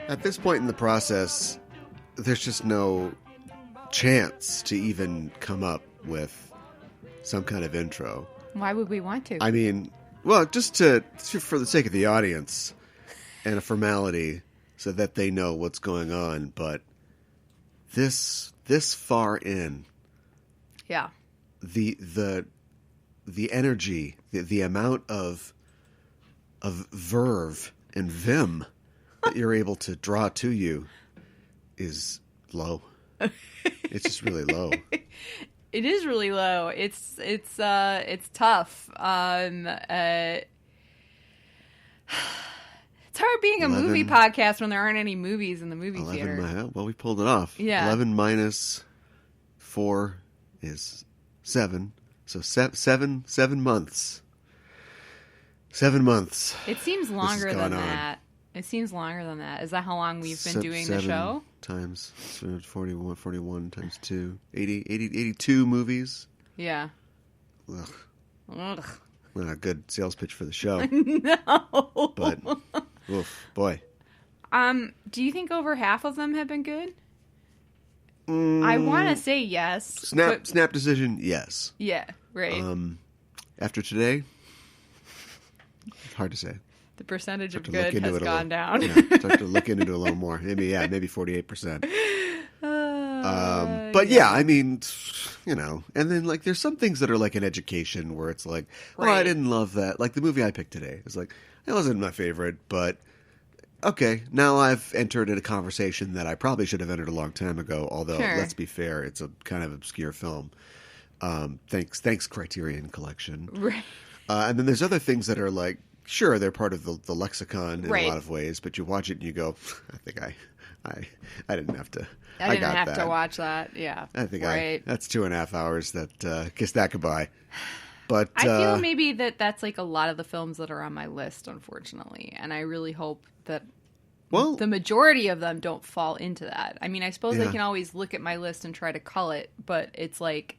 At this point in the process, there's just no chance to even come up with some kind of intro. Why would we want to? I mean, well, just for the sake of the audience and a formality so that they know what's going on. But this far in, yeah, the energy, the amount of verve and vim that you're able to draw to you is low. It's just really low. It is really low. It's tough. It's hard being a movie podcast when there aren't any movies in the movie theater. Well, we pulled it off. Yeah. 11 minus 4 is 7. So 7 months. 7 months. It seems longer than that. It seems longer than that. Is that how long we've been doing the show? Times 41 times 2. 82 movies. Yeah. Ugh. Ugh. Not a good sales pitch for the show. No. But, oof, boy. Do you think over half of them have been good? I want to say yes. Snap decision, yes. Yeah, right. After today, hard to say. The percentage of good has gone down. Start to look into it a little more. Maybe 48%. But yeah, I mean, and then like there's some things that are like in education where it's like, right. I didn't love that. Like the movie I picked today. It's like, it wasn't my favorite, but okay, now I've entered in a conversation that I probably should have entered a long time ago, although let's be fair, it's a kind of obscure film. Thanks Criterion Collection. Right. And then there's other things that are like, sure, they're part of the lexicon in right. a lot of ways, but you watch it and you go, I think I didn't have to. I didn't have to watch that. Yeah, I think right. That's 2.5 hours that kiss that goodbye. But I feel maybe that's like a lot of the films that are on my list, unfortunately, and I really hope that the majority of them don't fall into that. I mean, I suppose I can always look at my list and try to cull it, but it's like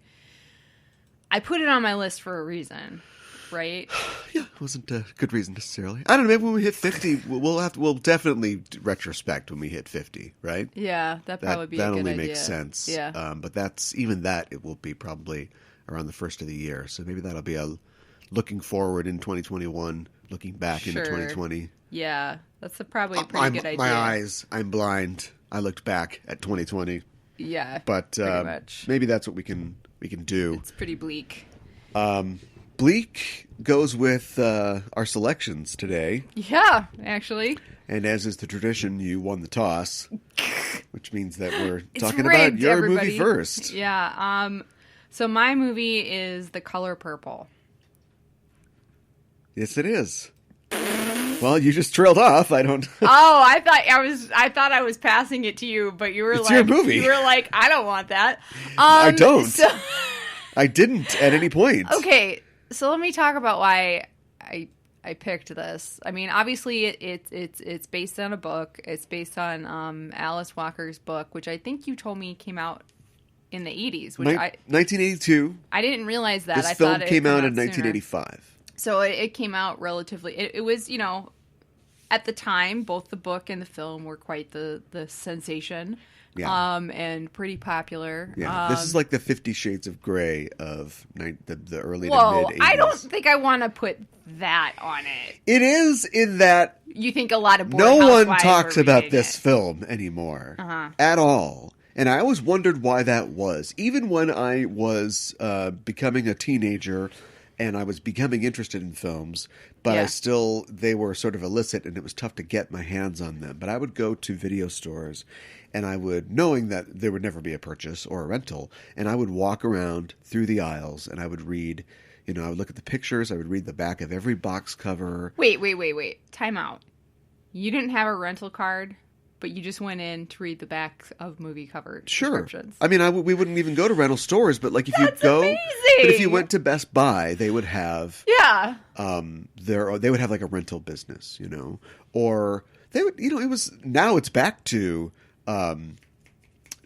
I put it on my list for a reason. Right? Yeah, it wasn't a good reason necessarily. I don't know. Maybe when we hit 50, we'll definitely retrospect when we hit 50, right? Yeah, that probably be a good idea. That only makes sense. Yeah. But it will be probably around the first of the year. So maybe that'll be a looking forward in 2021, looking back into 2020. Yeah, that's probably a pretty good idea. My eyes, I'm blind. I looked back at 2020. Yeah, but pretty much. Maybe that's what we can do. It's pretty bleak. Bleak goes with our selections today. Yeah, actually. And as is the tradition, you won the toss, which means that we're talking rigged, about your everybody. movie first. Yeah. So my movie is The Color Purple. Yes, it is. Well, you just trailed off. I don't. Oh, I thought I was passing it to you, but you were it's your movie. You were like, I don't want that. I don't. I didn't at any point. Okay. So let me talk about why I picked this. I mean, obviously it's based on a book. It's based on Alice Walker's book, which I think you told me came out in the 80s. 1982. I didn't realize that. This film came out in 1985. So it came out relatively. It was, at the time, both the book and the film were quite the sensation. Yeah. And pretty popular. Yeah, this is like the 50 Shades of Grey of the early to mid 80s. I don't think I want to put that on it. It is in that you think a lot of no one talks about this film anymore at all. And I always wondered why that was. Even when I was becoming a teenager and I was becoming interested in films, but they were sort of illicit and it was tough to get my hands on them. But I would go to video stores and I would, knowing that there would never be a purchase or a rental, and I would walk around through the aisles and I would read, I would look at the pictures, I would read the back of every box cover. Wait. Time out. You didn't have a rental card, but you just went in to read the back of movie cover descriptions. I mean, we wouldn't even go to rental stores, but like if you go, amazing. But if you went to Best Buy, they would have, they would have like a rental business, or they would, it was, now it's back to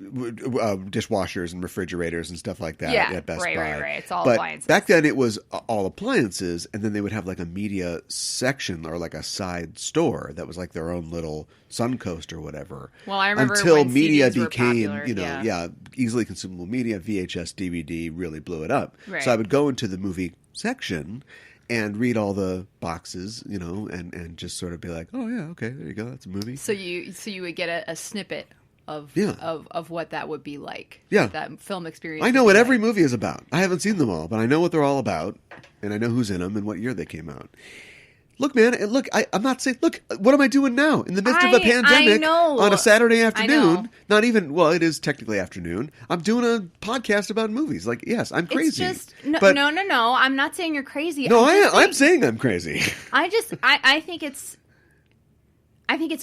dishwashers and refrigerators and stuff like that at Best Buy. Right. It's all but appliances. Back then it was all appliances, and then they would have like a media section or like a side store that was like their own little Suncoast or whatever. Well, I remember until when media CDs were became, popular, easily consumable media. VHS, DVD really blew it up. Right. So I would go into the movie section and read all the boxes, and just sort of be like, oh yeah, okay, there you go, that's a movie. So you would get a snippet of what that would be like. Yeah. That film experience. I know what every movie is about. I haven't seen them all, but I know what they're all about, and I know who's in them and what year they came out. Look, man, I'm not saying, look, what am I doing now? In the midst of a pandemic on a Saturday afternoon, not even, well, it is technically afternoon, I'm doing a podcast about movies. Like, yes, I'm crazy. It's just, no, I'm not saying you're crazy. No, I'm saying I'm crazy. I think it's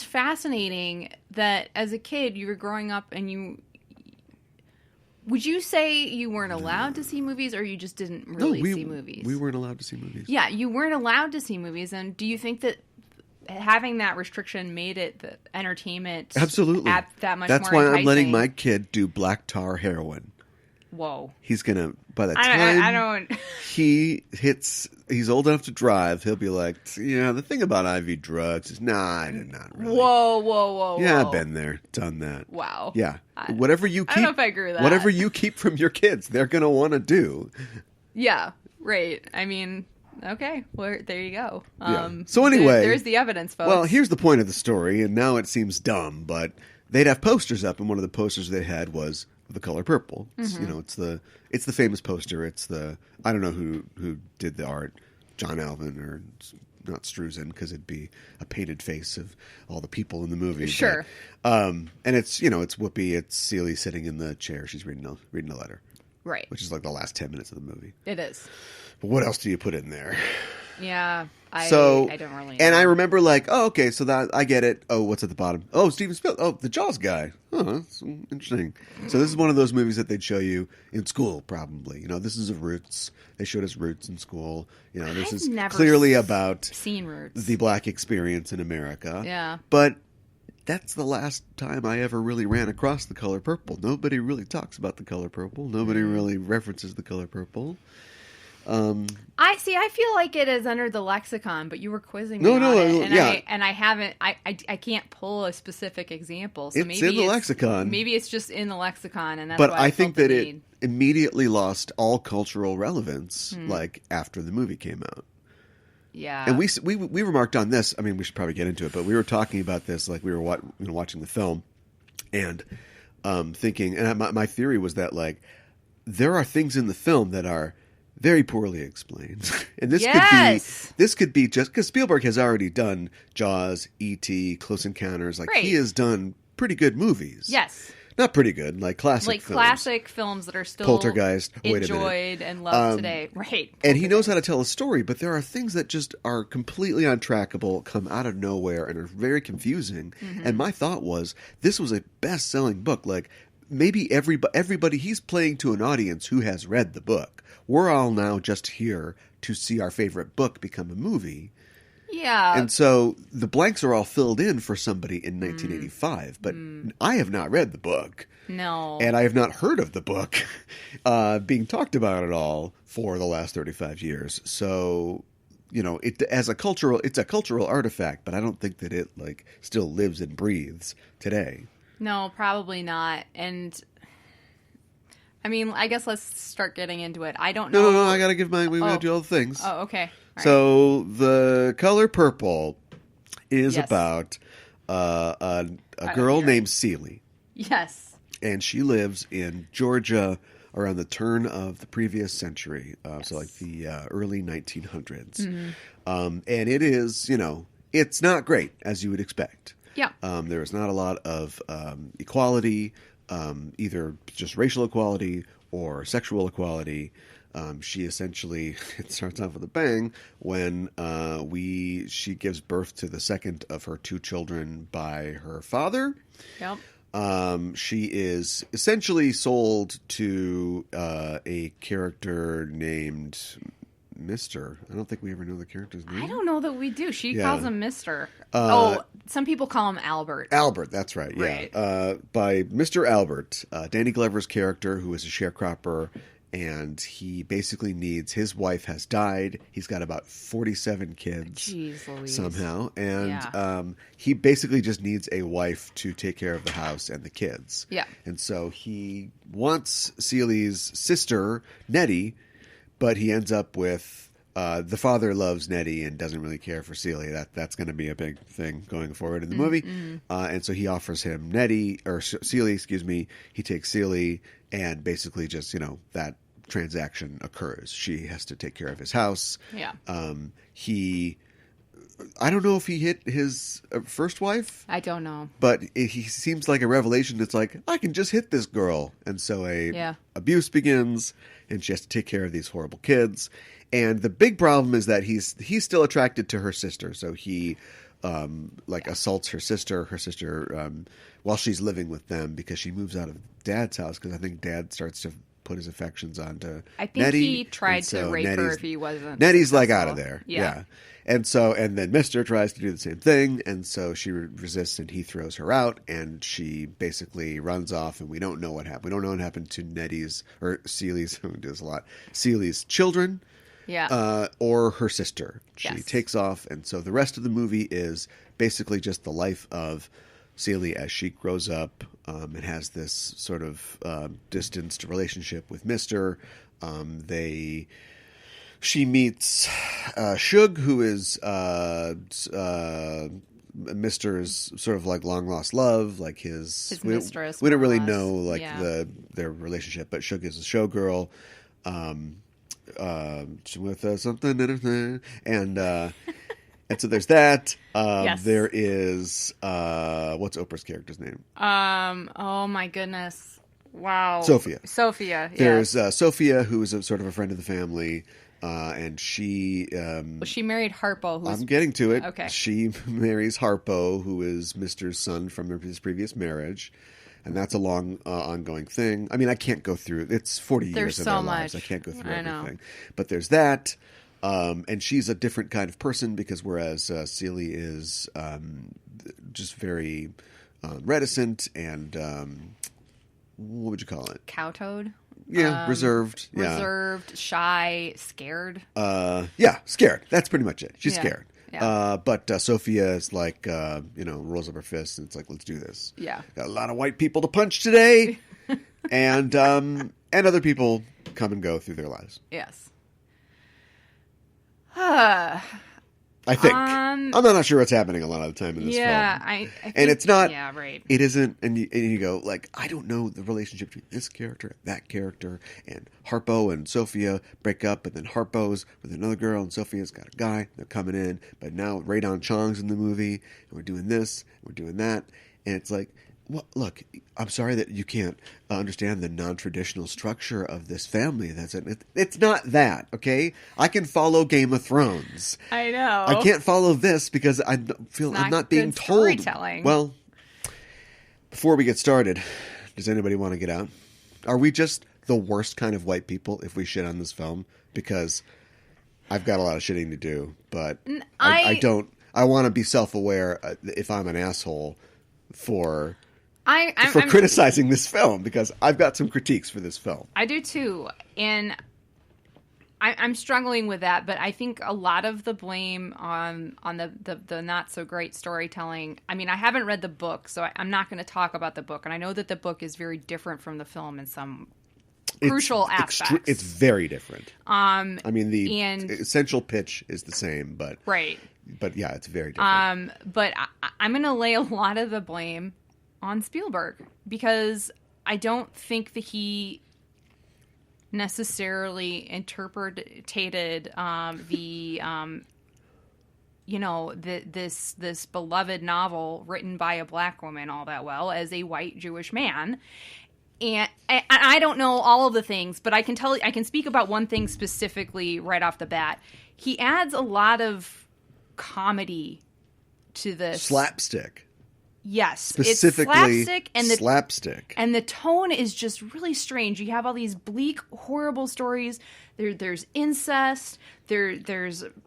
fascinating that as a kid you were growing up and would you say you weren't allowed to see movies, or you just didn't really see movies? We weren't allowed to see movies. Yeah, you weren't allowed to see movies, and do you think that having that restriction made it the entertainment absolutely that much That's more why enticing? I'm letting my kid do black tar heroin. Whoa. He's gonna, by the time I don't he's old enough to drive, he'll be like, the thing about IV drugs is, not really. Whoa. Yeah, I've been there, done that. Wow. Yeah. Whatever you keep, I don't know if I agree with that. Whatever you keep from your kids, they're gonna want to do. Yeah, right. I mean, okay, well, there you go. So anyway, there's the evidence, folks. Well, here's the point of the story, and now it seems dumb, but they'd have posters up, and one of the posters they had was The Color Purple. It's, it's the famous poster. It's I don't know who did the art, John Alvin or not Struzan, because it'd be a painted face of all the people in the movie. Sure. But, and it's it's Whoopi, it's Celie sitting in the chair. She's reading a letter. Right. Which is like the last 10 minutes of the movie. It is. But what else do you put in there? Yeah. I don't really know. And I remember okay, so that I get it. Oh, what's at the bottom? Oh, Steven Spielberg. Oh, the Jaws guy. Oh, that's interesting. So this is one of those movies that they'd show you in school, probably. This is Roots. They showed us Roots in school. This is clearly about seen Roots. The black experience in America. Yeah. But that's the last time I ever really ran across The Color Purple. Nobody really talks about The Color Purple. Nobody really references The Color Purple. I feel like it is under the lexicon, but you were quizzing me on it, and I haven't. I can't pull a specific example. So it's in the lexicon. Maybe it's just in the lexicon, and that's but why I think that it immediately lost all cultural relevance, after the movie came out. Yeah, and we remarked on this. I mean, we should probably get into it, but we were talking about this, we were watching the film, and thinking, and my theory was that there are things in the film that are very poorly explained. And this could be just because Spielberg has already done Jaws, E.T., Close Encounters. He has done pretty good movies. Yes. Not pretty good, classic films. Classic films that are still Poltergeist, enjoyed and loved today. Right. And he knows how to tell a story, but there are things that just are completely untrackable, come out of nowhere, and are very confusing. Mm-hmm. And my thought was, this was a best-selling book. Maybe everybody, he's playing to an audience who has read the book. We're all now just here to see our favorite book become a movie. Yeah. And so the blanks are all filled in for somebody in 1985. But I have not read the book. No. And I have not heard of the book being talked about at all for the last 35 years. So, it's a cultural artifact, but I don't think that it still lives and breathes today. No, probably not. And I mean, I guess let's start getting into it. I don't know. No, I gotta give we gotta do all the things. Oh, okay. All so right. The Color Purple is about a girl named Celie. Yes. And she lives in Georgia around the turn of the previous century, so the early 1900s. Mm-hmm. And it is, it's not great, as you would expect. Yeah. There is not a lot of equality, either just racial equality or sexual equality. She essentially, it starts off with a bang when she gives birth to the second of her two children by her father. Yep. She is essentially sold to a character named Mr. I don't think we ever know the character's name. I don't know that we do. She calls him Mr. Some people call him Albert. Albert, that's right, yeah. Right. By Mr. Albert, Danny Glover's character, who is a sharecropper, and he basically needs, his wife has died. He's got about 47 kids. Jeez Louise. Somehow. And he basically just needs a wife to take care of the house and the kids. Yeah. And so he wants Celie's sister, Nettie, but he ends up with... the father loves Nettie and doesn't really care for Celie. That's going to be a big thing going forward in the movie. And so he offers him Celie, excuse me. He takes Celie and basically just, that transaction occurs. She has to take care of his house. Yeah. I don't know if he hit his first wife. I don't know. But he seems like a revelation. It's like, I can just hit this girl. And so abuse begins and she has to take care of these horrible kids. And the big problem is that he's still attracted to her sister. So he assaults her sister while she's living with them because she moves out of Dad's house because I think Dad starts to put his affections onto I think Nettie. He tried to rape her if he wasn't Nettie's successful. like out of there. Yeah. And then Mr. tries to do the same thing, and so she resists and he throws her out, and she basically runs off, and we don't know what happened. We don't know what happened to Celie's, who does a lot, Celie's children. Yeah. Or her sister. She Yes. takes off, and so the rest of the movie is basically just the life of Celie as she grows up and has this sort of distanced relationship with Mr. She meets Shug, who is Mr.'s sort of like long lost love, like his mistress. We don't really know their relationship, but Shug is a showgirl. With something and so there's that. Yes. There is what's Oprah's character's name? Oh my goodness! Wow. Sophia. Yeah. There's Sophia, who is sort of a friend of the family, and she. She married Harpo. I'm getting to it. Okay. She marries Harpo, who is Mr.'s son from his previous marriage. And that's a long, ongoing thing. I mean, I can't go through. It's 40 years of their lives. I can't go through everything. But there's that. And she's a different kind of person because whereas Celie is just very reticent and what would you call it? Cowtoed. Yeah, reserved. Yeah. Reserved, shy, scared. Yeah, scared. That's pretty much it. She's scared. Yeah. But Sophia is like, rolls up her fists and it's like, let's do this. Yeah. Got a lot of white people to punch today. and other people come and go through their lives. Yes. I think. I'm not sure what's happening a lot of the time in this film. I think, and it's not. Yeah, right. It isn't. And you go, like, I don't know the relationship between this character and that character. And Harpo and Sophia break up, and then Harpo's with another girl, and Sophia's got a guy. They're coming in. But now Radon Chong's in the movie, and we're doing this, and we're doing that. And it's like, well, look, I'm sorry that you can't understand the non-traditional structure of this family. It's not that, okay? I can follow Game of Thrones. I know. I can't follow this because I feel I'm not being told. Storytelling. Well, before we get started, does anybody want to get out? Are we just the worst kind of white people if we shit on this film? Because I've got a lot of shitting to do, but I don't. I want to be self-aware if I'm an asshole for criticizing this film, because I've got some critiques for this film. I do too, and I'm struggling with that. But I think a lot of the blame on the not so great storytelling. I mean, I haven't read the book, so I'm not going to talk about the book. And I know that the book is very different from the film in some crucial aspects. It's very different. I mean, the essential pitch is the same, but right. But yeah, it's very different. But I'm going to lay a lot of the blame on Spielberg, because I don't think that he necessarily interpreted this beloved novel written by a black woman all that well as a white Jewish man. And I don't know all of the things, but I can speak about one thing specifically right off the bat. He adds a lot of comedy to this. Slapstick. Yes, specifically it's slapstick, and slapstick, and the tone is just really strange. You have all these bleak, horrible stories. There's incest. There's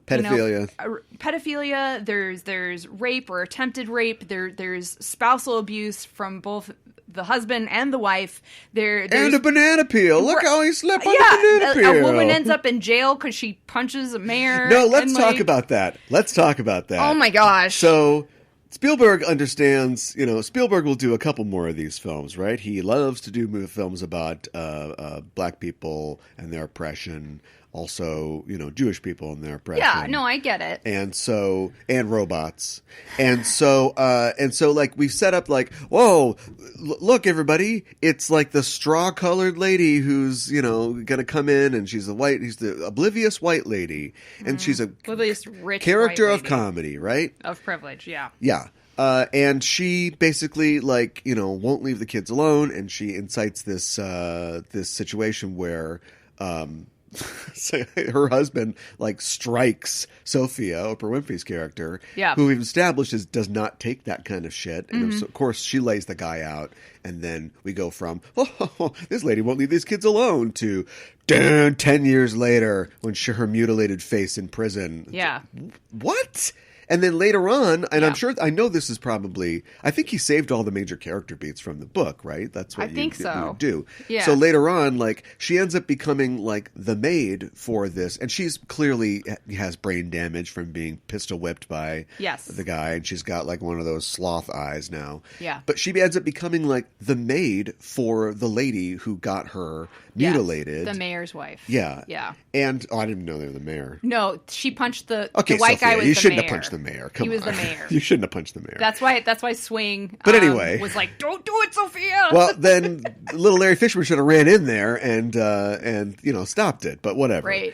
pedophilia. Pedophilia. There's rape or attempted rape. There's spousal abuse from both the husband and the wife. And a banana peel. Look how he slept on a banana peel. A woman ends up in jail because she punches a mayor. No, let's talk about that. Oh my gosh. So Spielberg understands, Spielberg will do a couple more of these films, right? He loves to do films about black people and their oppression. Also, Jewish people and their oppression. Yeah, no, I get it. And robots. And so like we've set up like, whoa, look everybody, it's like the straw-colored lady who's, going to come in, and she's the oblivious white lady, and she's a oblivious rich character white of comedy, right? Of privilege, yeah. Yeah. And she basically won't leave the kids alone, and she incites this situation where so her husband strikes Sophia, Oprah Winfrey's character, who we've established does not take that kind of shit. And of course, she lays the guy out, and then we go from this lady won't leave these kids alone to 10 years later when her mutilated face in prison. Yeah, what? And then later on, and I know this is probably, I think he saved all the major character beats from the book, right? That's what you do. Yeah. So later on, she ends up becoming the maid for this, and she's clearly has brain damage from being pistol whipped by the guy, and she's got one of those sloth eyes now. Yeah. But she ends up becoming the maid for the lady who got her mutilated. The mayor's wife. Yeah. Yeah. And I didn't know they were the mayor. No, she punched the white Sophia, guy was the mayor. You shouldn't have punched the mayor. Come on. He was the mayor. You shouldn't have punched the mayor. That's why Swing but anyway, was like, don't do it, Sophia. Well, then little Larry Fishburne should have ran in there and stopped it, but whatever. Right.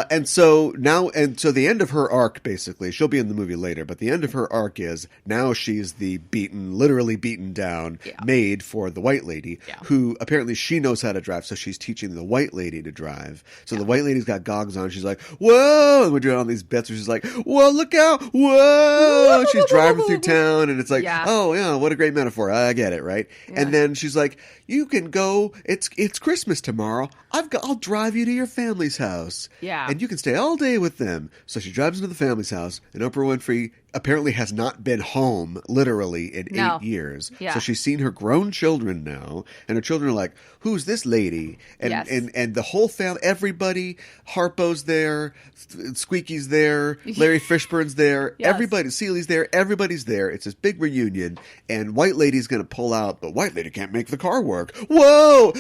And so the end of her arc, basically, she'll be in the movie later, but the end of her arc is now she's the literally beaten down maid for the white lady, who apparently she knows how to drive, so she's teaching the white lady to drive. So the white lady's got goggles on, she's like, whoa, and we're doing all these bits where she's like, whoa, look out, whoa, she's driving through town, and it's like, oh yeah, what a great metaphor, I get it, right? Yeah. And then she's like, you can go, it's Christmas tomorrow, I'll drive you to your family's house. Yeah. And you can stay all day with them. So she drives into the family's house, and Oprah Winfrey apparently has not been home literally in 8 years. Yeah. So she's seen her grown children now, and her children are like, who's this lady? And and the whole family, everybody, Harpo's there, Squeaky's there, Larry Fishburne's there, everybody, Seeley's there, everybody's there. It's this big reunion, and White Lady's going to pull out, but White Lady can't make the car work. Whoa,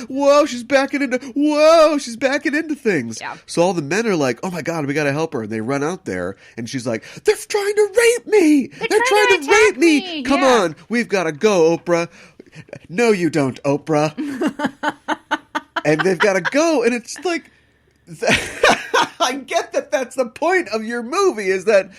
she's backing into things. Yeah. So all the men are like, oh my God, we got to help her. And they run out there, and she's like, they're trying to rape me. They're trying to rape me. Come on, we've got to go, Oprah. No, you don't, Oprah. And they've got to go, and it's like, I get that that's the point of your movie, is that,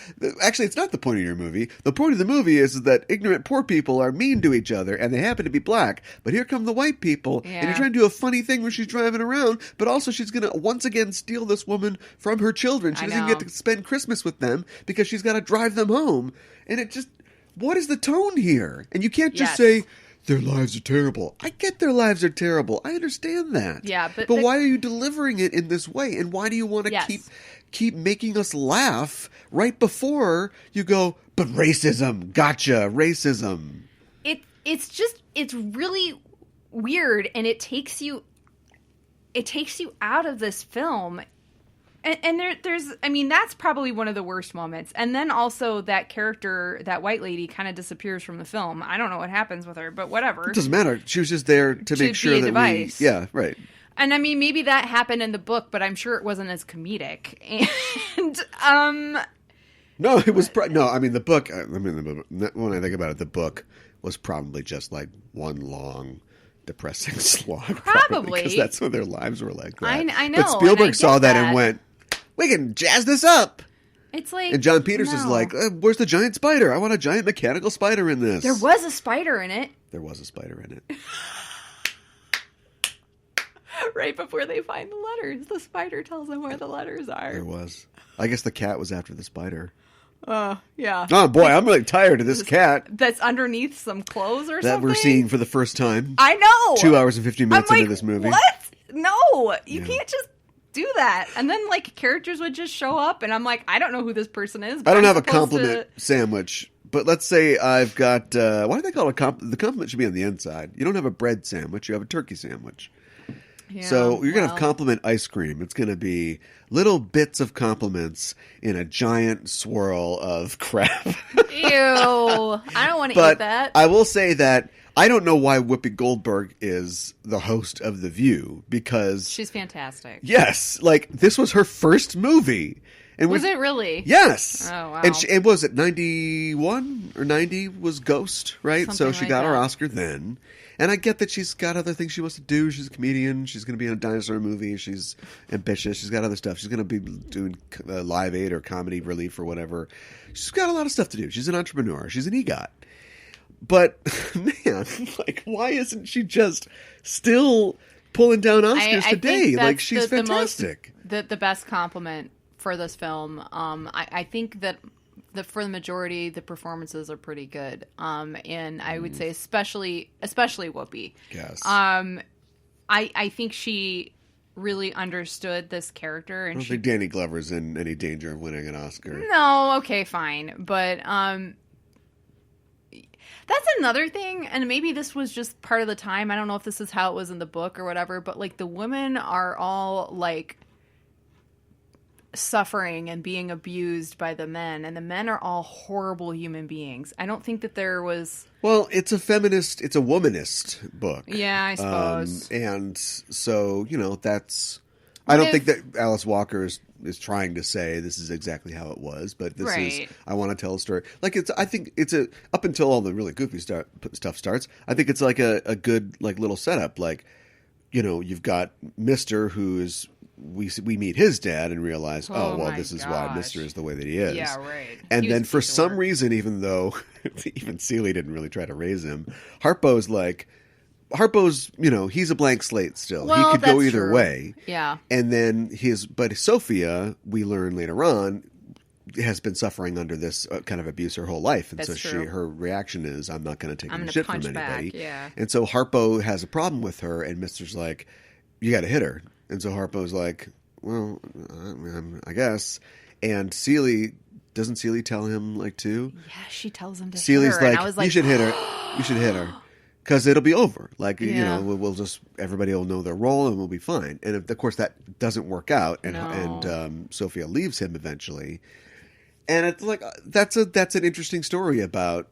actually it's not the point of your movie. The point of the movie is that ignorant poor people are mean to each other, and they happen to be black. But here come the white people, and you're trying to do a funny thing where she's driving around, but also she's going to once again steal this woman from her children. She doesn't even get to spend Christmas with them because she's got to drive them home. And it just, what is the tone here? And you can't just say, their lives are terrible. I get their lives are terrible. I understand that. Yeah, but why are you delivering it in this way? And why do you want to keep making us laugh right before you go, but racism, gotcha, racism. It's really weird, and it takes you out of this film. And there's, I mean, that's probably one of the worst moments. And then also that character, that white lady, kind of disappears from the film. I don't know what happens with her, but whatever. It doesn't matter. She was just there to make sure that device. Yeah, right. And I mean, maybe that happened in the book, but I'm sure it wasn't as comedic. And no, it was I mean, the book. When I think about it, the book was probably just like one long, depressing slog. Probably because that's what their lives were like. That. I know. But Spielberg saw that and went, "We can jazz this up." It's like, and John Peters is like, "Where's the giant spider? I want a giant mechanical spider in this." There was a spider in it. There was a spider in it. Right before they find the letters, the spider tells them where the letters are. There was. I guess the cat was after the spider. Yeah. Oh boy, I'm really tired of this cat. That's underneath some clothes or something? That we're seeing for the first time. I know! 2 hours and 15 minutes into this movie. What? No! You can't just do that. And then, like, characters would just show up, and I'm like, I don't know who this person is. But I don't have a compliment sandwich. But let's say I've got, why do they call it the compliment should be on the inside. You don't have a bread sandwich, you have a turkey sandwich. Yeah, so you're going to have compliment ice cream. It's going to be little bits of compliments in a giant swirl of crap. Ew. I don't want to eat that. I will say that I don't know why Whoopi Goldberg is the host of The View, because... She's fantastic. Yes. Like, this was her first movie. And was it really? Yes. Oh, wow. And was it 91 or 90 was Ghost, right? Something so she like got that. her Oscar then. And I get that she's got other things she wants to do. She's a comedian. She's going to be in a dinosaur movie. She's ambitious. She's got other stuff. She's going to be doing Live Aid or comedy relief or whatever. She's got a lot of stuff to do. She's an entrepreneur. She's an EGOT. But, man, like, why isn't she just still pulling down Oscars today? Like, she's fantastic. The best compliment for this film. I think that for the majority, the performances are pretty good. And I would say especially Whoopi. Yes. I think she really understood this character. And I don't think Danny Glover's in any danger of winning an Oscar. No, okay, fine. But that's another thing, and maybe this was just part of the time. I don't know if this is how it was in the book or whatever, but, like, the women are all, like, suffering and being abused by the men, and the men are all horrible human beings. I don't think that there was... Well, it's a womanist book. Yeah, I suppose. And so, that's... I don't think that Alice Walker is trying to say this is exactly how it was, but this is, I want to tell a story. Like, I think it's up until all the really goofy stuff starts, I think it's like a good, like, little setup. Like, you've got Mr. who is, we meet his dad and realize, this is why Mr. is the way that he is. Yeah, right. And then for some reason, even though even Celie didn't really try to raise him, Harpo's, he's a blank slate still. Well, he could go either way. Yeah. And then but Sophia, we learn later on, has been suffering under this kind of abuse her whole life. And that's so true. her reaction is, I'm not going to take any shit from anybody. Back, yeah. And so Harpo has a problem with her, and Mr.'s like, you got to hit her. And so Harpo's like, well, I guess. And doesn't Celie tell him, like, too? Yeah, she tells him to Celie's hit her. like, and I was like, you should hit her. You should hit her. Because it'll be over. Like, we'll just, everybody will know their role and we'll be fine. And of course that doesn't work out. And Sophia leaves him eventually. And it's like, that's an interesting story about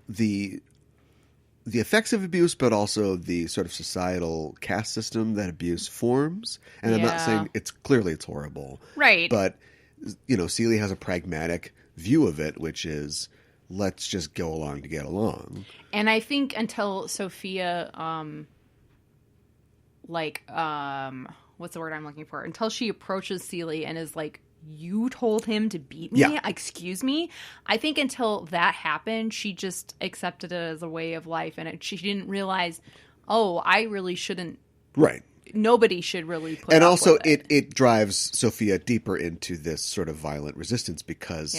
the effects of abuse, but also the sort of societal caste system that abuse forms. And I'm not saying it's horrible. Right. But, Celie has a pragmatic view of it, which is, let's just go along to get along. And I think until Sophia, what's the word I'm looking for? Until she approaches Celie and is like, you told him to beat me? Yeah. Excuse me? I think until that happened, she just accepted it as a way of life. And she didn't realize, I really shouldn't. Right. Nobody should really put and up also with it. it drives Sophia deeper into this sort of violent resistance because,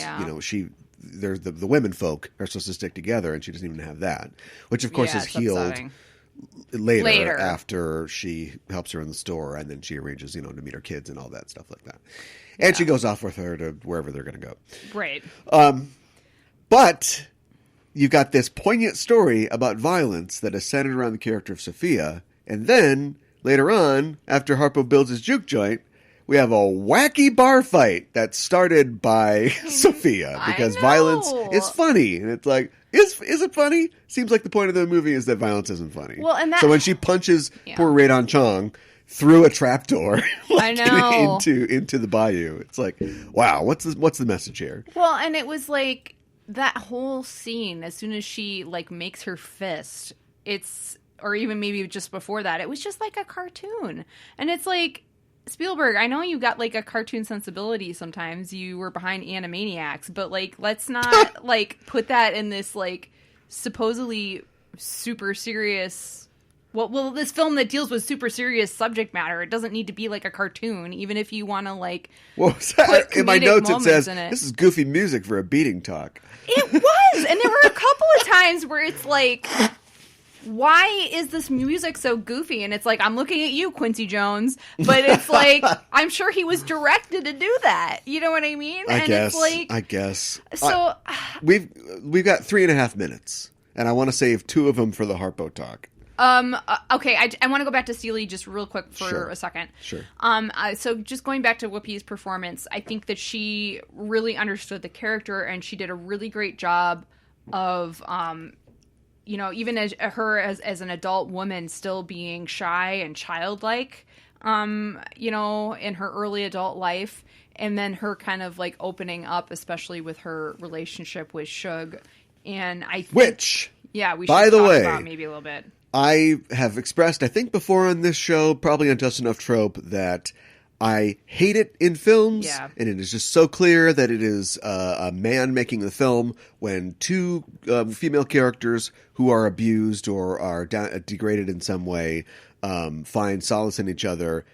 the women folk are supposed to stick together, and she doesn't even have that, which of course is healed upsetting. later after she helps her in the store, and then she arranges, to meet her kids and all that stuff like that. And she goes off with her to wherever they're going to go. Right. But you've got this poignant story about violence that is centered around the character of Sophia, and then later on, after Harpo builds his juke joint, we have a wacky bar fight that's started by Sophia because violence is funny. And it's like, is it funny? Seems like the point of the movie is that violence isn't funny. Well, so when she punches poor Radon Chong through a trapdoor into the bayou, it's like, wow, what's the message here? Well, and it was like that whole scene, as soon as she makes her fist, or even maybe just before that, it was just like a cartoon. And it's like, Spielberg, I know you got a cartoon sensibility sometimes. You were behind Animaniacs, but let's not put that in this supposedly super serious well, this film that deals with super serious subject matter, it doesn't need to be like a cartoon, even if you want to like. Well, in my notes it says this is goofy music for a beating talk. It was, and there were a couple of times where it's like, why is this music so goofy? And it's like, I'm looking at you, Quincy Jones, but it's like, I'm sure he was directed to do that. You know what I mean? I guess. So we've got 3.5 minutes, and I want to save 2 of them for the Harpo talk. Okay, I want to go back to Seeley just real quick for a second. Sure. So just going back to Whoopi's performance, I think that she really understood the character, and she did a really great job of, even as an adult woman still being shy and childlike, in her early adult life, and then her kind of like opening up, especially with her relationship with Shug, and I think, we should talk about maybe a little bit. I have expressed, I think before on this show, probably on Just Enough Trope, that I hate it in films, and it is just so clear that it is a man making the film when 2 female characters who are abused or are degraded in some way find solace in each other,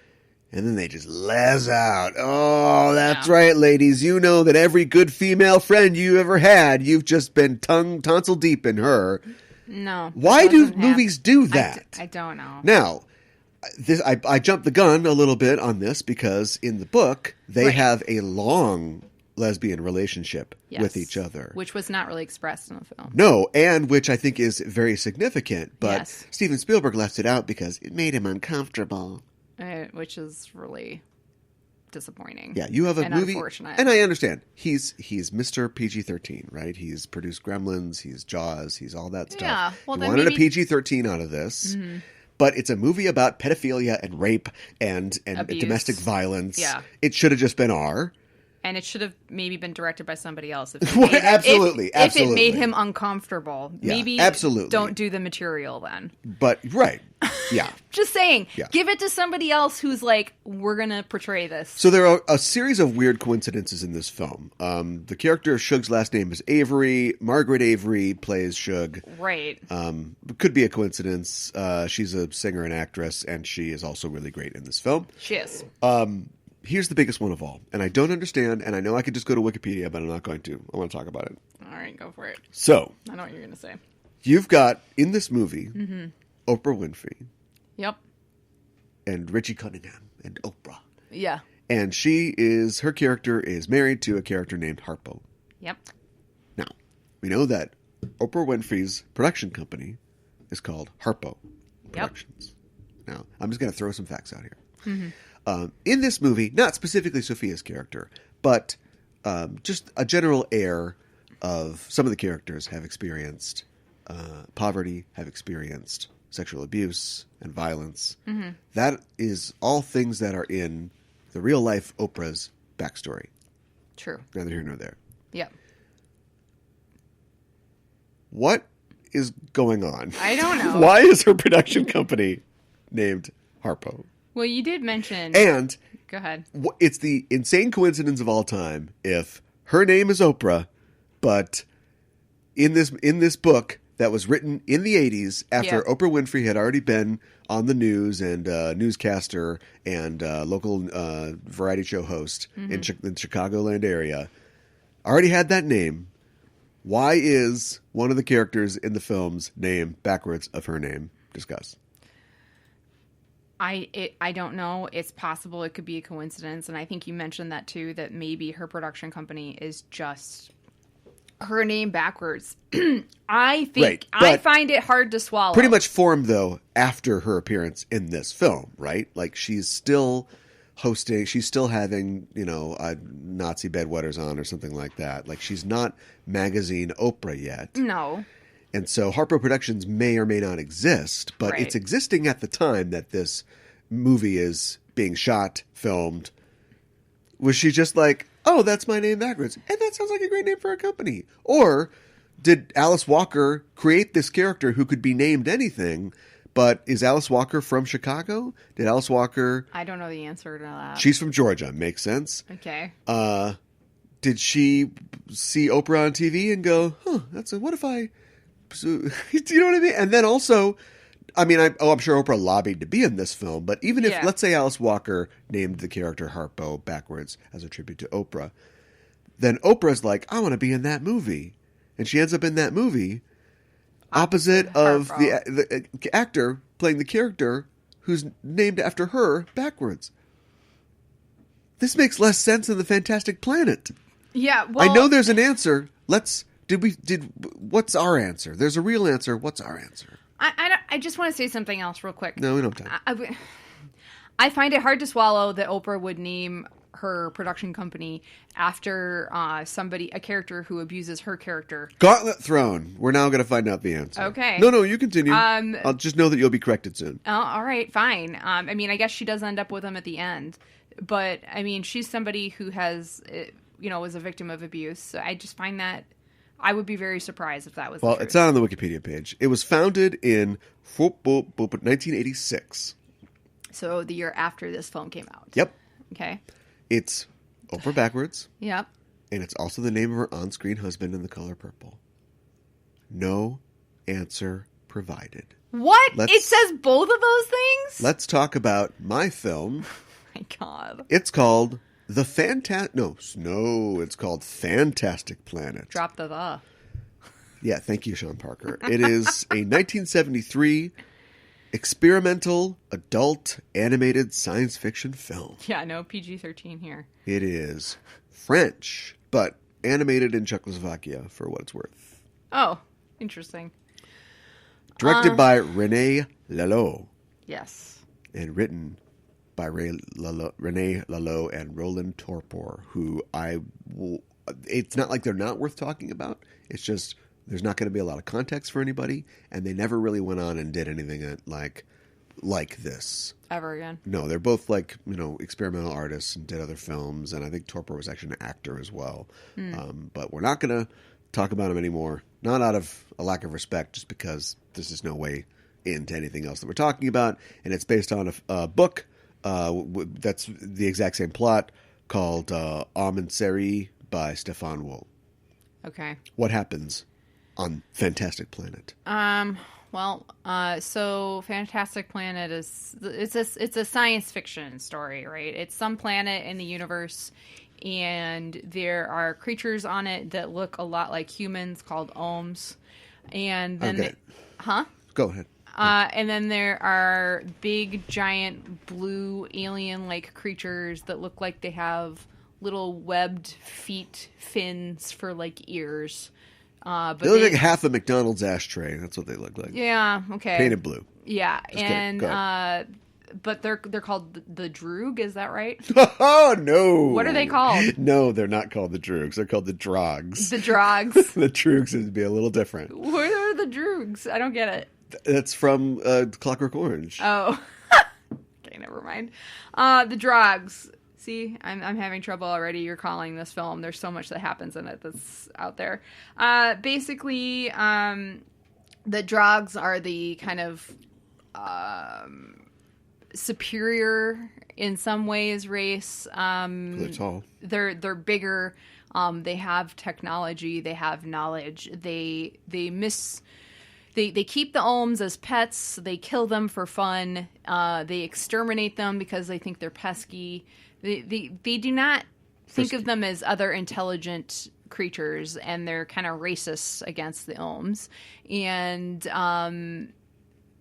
and then they just les out. Oh, that's right, ladies. You know that every good female friend you ever had, you've just been tonsil deep in her. No. Why do movies do that? I don't know. Now, I jumped the gun a little bit on this because in the book, they have a long lesbian relationship with each other. Which was not really expressed in the film. No, and which I think is very significant. But Steven Spielberg left it out because it made him uncomfortable. Which is really disappointing. Yeah, you have a movie, unfortunate. And I understand. He's Mr. PG-13, right? He's produced Gremlins, he's Jaws, he's all that stuff. Yeah, well, he wanted a PG-13 out of this, but it's a movie about pedophilia and rape and domestic violence. Yeah, it should have just been R. And it should have maybe been directed by somebody else. Absolutely. If it made him uncomfortable, maybe absolutely. Don't do the material then. But, right. Yeah. Just saying. Yeah. Give it to somebody else who's like, we're going to portray this. So there are a series of weird coincidences in this film. The character Shug's last name is Avery. Margaret Avery plays Shug. Right. Could be a coincidence. She's a singer and actress, and she is also really great in this film. She is. Here's the biggest one of all, and I don't understand, and I know I could just go to Wikipedia, but I'm not going to. I want to talk about it. All right, go for it. So, I know what you're going to say. You've got, in this movie, Oprah Winfrey. Yep. And Richie Cunningham and Oprah. Yeah. And her character is married to a character named Harpo. Yep. Now, we know that Oprah Winfrey's production company is called Harpo Productions. Yep. Now, I'm just going to throw some facts out here. Mm-hmm. In this movie, not specifically Sophia's character, but just a general air of some of the characters have experienced poverty, have experienced sexual abuse and violence. Mm-hmm. That is all things that are in the real life Oprah's backstory. True. Neither here nor there. Yep. What is going on? I don't know. Why is her production company named Harpo? Well, you did mention... And... Go ahead. It's the insane coincidence of all time if her name is Oprah, but in this book that was written in the 80s after Oprah Winfrey had already been on the news and newscaster and local variety show host in the Chicagoland area, already had that name. Why is one of the characters in the film's name backwards of her name? Discuss. I don't know. It's possible it could be a coincidence, and I think you mentioned that too, that maybe her production company is just her name backwards. I find it hard to swallow. Pretty much formed, though, after her appearance in this film, right? Like, she's still hosting, she's still having, Nazi bedwetters on or something like that. Like, she's not magazine Oprah yet. No. And so Harpo Productions may or may not exist, but it's existing at the time that this movie is being shot, filmed. Was she just like, oh, that's my name backwards, and that sounds like a great name for a company? Or did Alice Walker create this character who could be named anything, but is Alice Walker from Chicago? Did Alice Walker... I don't know the answer to that. She's from Georgia. Makes sense. Okay. Did she see Oprah on TV and go, what if I... So, you know what I mean? And then also, I mean, I'm sure Oprah lobbied to be in this film, but even if, Yeah. let's say Alice Walker named the character Harpo backwards as a tribute to Oprah, then Oprah's like, I want to be in that movie. And she ends up in that movie opposite of the actor playing the character who's named after her backwards. This makes less sense than the Fantastic Planet. Yeah, well, I know there's an answer. What's our answer? There's a real answer. What's our answer? I just want to say something else real quick. No, we don't have time. I find it hard to swallow that Oprah would name her production company after a character who abuses her character. Gauntlet thrown. We're now going to find out the answer. Okay. No, you continue. I'll just know that you'll be corrected soon. All right, fine. I mean, I guess she does end up with him at the end. But, I mean, she's somebody who has, was a victim of abuse. So I just find that I would be very surprised if that was the truth. It's not on the Wikipedia page. It was founded in 1986. So the year after this film came out. Yep. Okay. It's Oprah backwards. Yep. And it's also the name of her on-screen husband in The Color Purple. No answer provided. What? It says both of those things? Let's talk about my film. Oh my God. It's called it's called Fantastic Planet. Drop the. Yeah, thank you, Sean Parker. It is a 1973 experimental adult animated science fiction film. Yeah, no PG-13 here. It is French, but animated in Czechoslovakia for what it's worth. Oh, interesting. Directed by René Laloux. Yes. And written by René Laloux and Roland Torpor, who it's not like they're not worth talking about. It's just there's not going to be a lot of context for anybody, and they never really went on and did anything like this. Ever again. No, they're both experimental artists and did other films, and I think Torpor was actually an actor as well. But we're not going to talk about him anymore, not out of a lack of respect, just because this is no way into anything else that we're talking about, and it's based on a book that's the exact same plot called Âme Série by Stéphane Woll. Okay. What happens on Fantastic Planet? So Fantastic Planet it's a science fiction story, right? It's some planet in the universe, and there are creatures on it that look a lot like humans called ohms. And then Go ahead. And then there are big, giant, blue, alien-like creatures that look like they have little webbed feet, fins for, ears. But they look like half a McDonald's ashtray. That's what they look like. Yeah, okay. Painted blue. Yeah, but they're called the Droog, is that right? Oh, no. What are they called? No, they're not called the Droogs. They're called the Drogs. The Drogs? The Droogs would be a little different. What are the Droogs? I don't get it. That's from Clockwork Orange. Oh. Okay, never mind. The Drogs. See, I'm having trouble already. You're calling this film. There's so much that happens in it that's out there. Basically, the Drogs are the kind of superior in some ways race. They're tall. They're bigger. They have technology. They have knowledge. They keep the ohms as pets. They kill them for fun. They exterminate them because they think they're pesky. They do not think of them as other intelligent creatures, and they're kind of racist against the ohms. And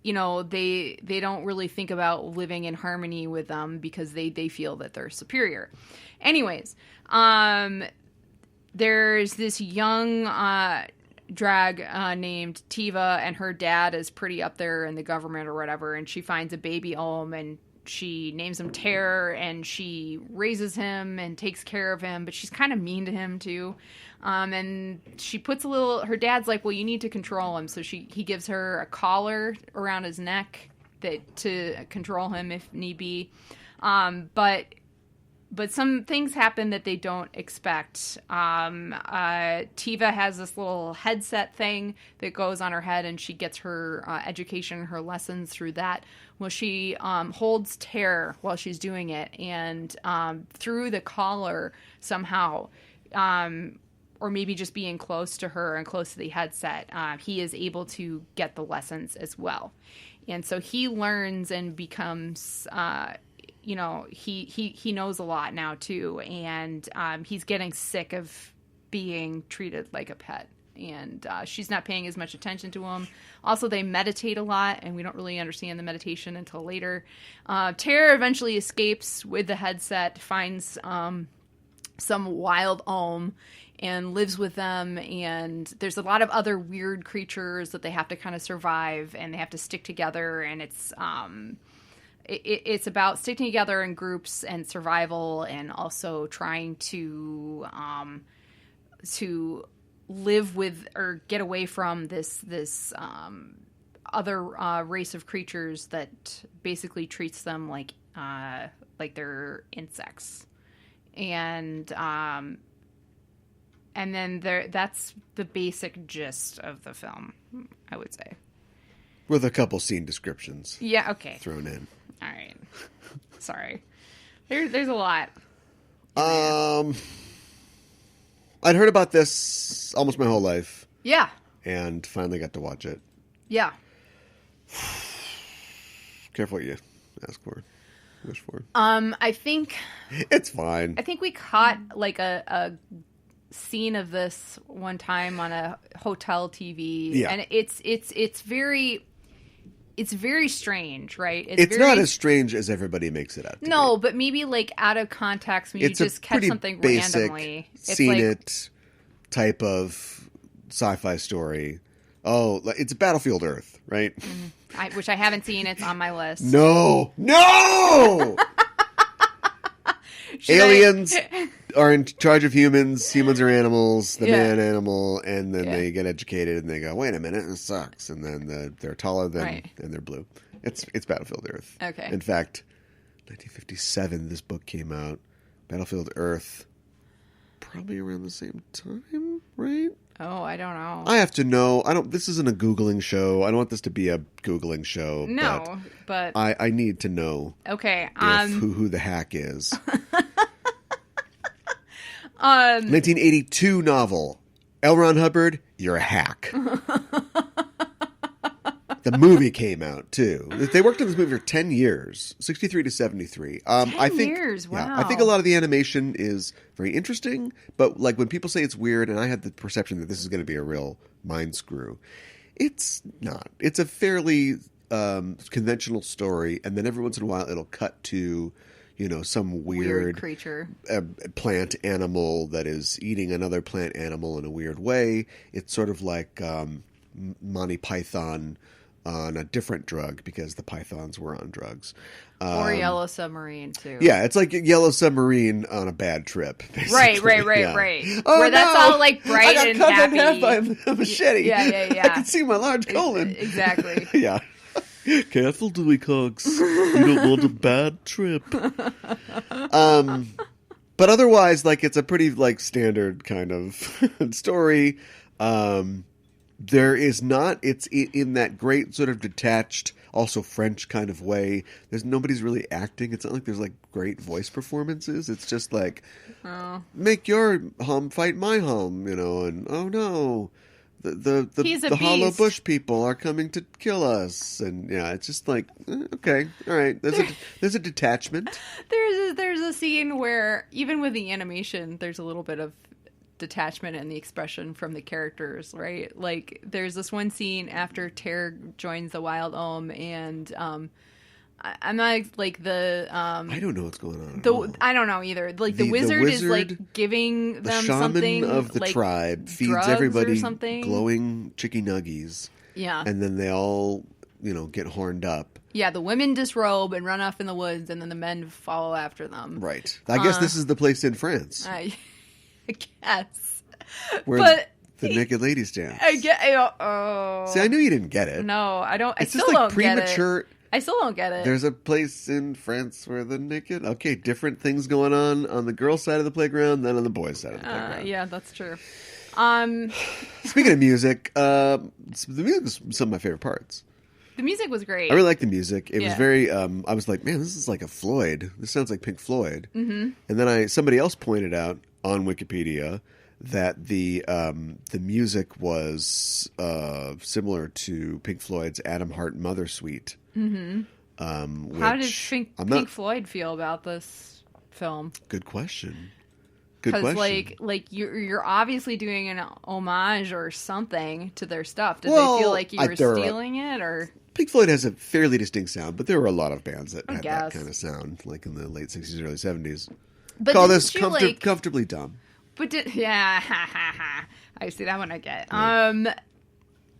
they don't really think about living in harmony with them because they feel that they're superior. Anyways, there's this young drag named Tiva, and her dad is pretty up there in the government or whatever, and she finds a baby ohm, and she names him Terror, and she raises him and takes care of him, but she's kind of mean to him too. And she puts her dad's like, well, you need to control him. So he gives her a collar around his neck to control him if need be. But some things happen that they don't expect. Tiva has this little headset thing that goes on her head, and she gets her education, her lessons through that. Well, she holds Terror while she's doing it, and through the collar somehow, or maybe just being close to her and close to the headset, he is able to get the lessons as well. And so he learns and becomes, he knows a lot now too. And he's getting sick of being treated like a pet. And she's not paying as much attention to him. Also, they meditate a lot, and we don't really understand the meditation until later. Tara eventually escapes with the headset, finds some wild Ohm, and lives with them. And there's a lot of other weird creatures that they have to kind of survive, and they have to stick together. And it's about sticking together in groups and survival, and also trying to live with or get away from this other race of creatures that basically treats them like they're insects, and then that's the basic gist of the film, I would say, with a couple scene descriptions. Yeah, okay, thrown in. All right, sorry. There's a lot. I'd heard about this almost my whole life. Yeah. And finally got to watch it. Yeah. Careful what you ask for. Wish for. I think it's fine. I think we caught like a scene of this one time on a hotel TV. Yeah. And it's very strange, right? It's not as strange as everybody makes it out to No, be. But maybe like out of context when you just catch something randomly. It's seen it type of sci-fi story. Oh, it's Battlefield Earth, right? Which I haven't seen. It's on my list. No! Aliens are in charge of humans. Humans are animals. The man animal, and then they get educated and they go, "Wait a minute, this sucks." And then they're taller than and they're blue. It's Battlefield Earth. Okay. In fact, 1957, this book came out. Battlefield Earth, probably around the same time, right? Oh, I don't know. I have to know. This isn't a Googling show. I don't want this to be a Googling show. No, but I need to know. Okay. Who the hack is. 1982 novel. L. Ron Hubbard, you're a hack. The movie came out too. They worked on this movie for 10 years, 63 to 73. 10 years, wow. Yeah, I think a lot of the animation is very interesting, but like when people say it's weird, and I had the perception that this is going to be a real mind screw, it's not. It's a fairly conventional story, and then every once in a while it'll cut to, some weird creature, plant animal that is eating another plant animal in a weird way. It's sort of like Monty Python on a different drug because the pythons were on drugs. Or Yellow Submarine, too. Yeah, it's like Yellow Submarine on a bad trip. Basically. Right. Oh, where that's all like bright and happy. I got cut in half by a machete. Yeah. I can see my large colon. Exactly. Yeah. Careful, Dewey Cogs. You don't want a bad trip. But otherwise, like, it's a pretty, like, standard kind of story. There is not, it's in that great sort of detached, also French kind of way. Nobody's really acting. It's not like there's like great voice performances. It's just like, make your hum fight my hum, and oh no, the Hollow Bush people are coming to kill us. And yeah, it's just like, okay, all right. There's a detachment. There's a scene where even with the animation, there's a little bit of detachment and the expression from the characters, right? Like there's this one scene after Tara joins the Wild Ohm, and I'm not like the I don't know what's going on. I don't know either. Like the wizard is like giving them something. The shaman of the tribe feeds everybody glowing chicky nuggies. Yeah, and then they all get horned up. Yeah, the women disrobe and run off in the woods, and then the men follow after them. Right. I guess this is the place in France. I guess. Where the naked ladies dance. I get. See, I knew you didn't get it. No, I don't. It's just like premature. I still don't get it. There's a place in France where the naked. Okay, different things going on the girls' side of the playground than on the boys' side of the playground. Yeah, that's true. Speaking of music, the music was some of my favorite parts. The music was great. I really liked the music. It was very. I was like, man, this is like a Floyd. This sounds like Pink Floyd. Mm-hmm. And then somebody else pointed out on Wikipedia that the music was similar to Pink Floyd's Adam Hart Mother Suite. Mm-hmm. How did Pink Floyd feel about this film? Good question. Because like you're obviously doing an homage or something to their stuff. Did they feel like you were stealing it, or? Pink Floyd has a fairly distinct sound, but there were a lot of bands that had that kind of sound, like in the late 60s, early 70s. But call this comfortably dumb. But I see that one I get.